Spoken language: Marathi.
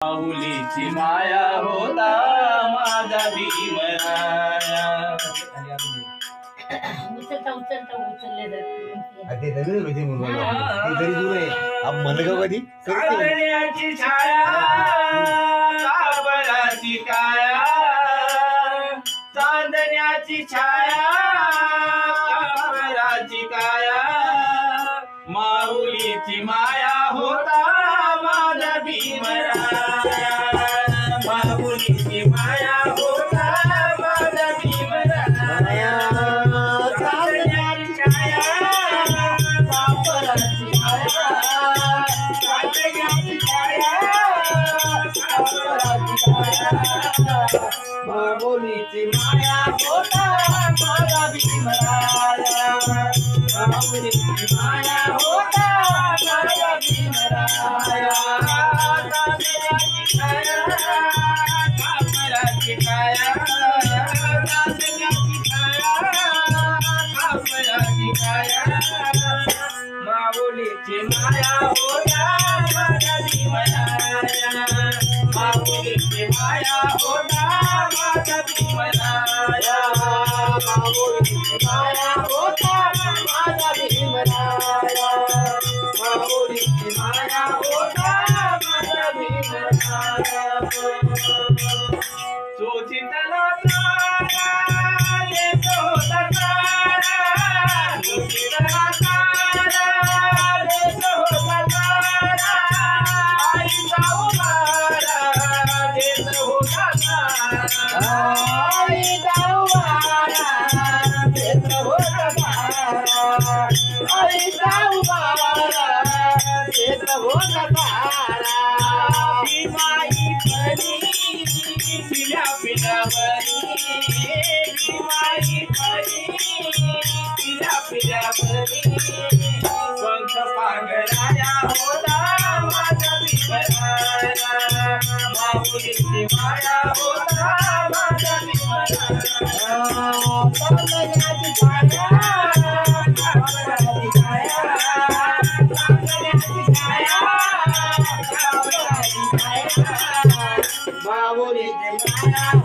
माऊलीची माया होता माझा भीमराया. उचलता उचलता उचलले जाते. ते नवीन होते म्हणून ते घरी दूर आहे अब मनगाव कधी कावळ्याची छाया काबराची काया, चांदण्याची छाया काबराची काया, माऊलीची माया होता माझा भीमराया. माऊलीची माया होता माझा भीमराया. चांदण्याची छाया काबराची काया, चांदण्याची छाया काबराची काया, माऊलीची माया होता माझा भीमराया. माऊलीची माया होता माझा भीमराया. चांदण्याची छाया काबराची काया, चांदण्याची छाया काबराची काया, माऊलीची माया होता माझा भीमराया. माऊलीची माया होता माझा भीमराया. माऊलीची माया होता माझा भीमराया. माऊलीची माया होता माझा भीमराया. सुचितला तारा देतो तारा, सुचितला तारा देतो तारा, आईचा उभारा देतो तारा, आईचा उभारा देतो तारा, आईचा उभारा देतो तारा. माई परी पिल्या पिल्यावरी, माई परी पिल्या पिल्यावरी, पंख पांघराया होता माझा भीमराया. माऊलीची माया होता माझा भीमराया. चांदण्याची छाया काबराची काया, चांदण्याची छाया काबराची काया, माऊलीची माया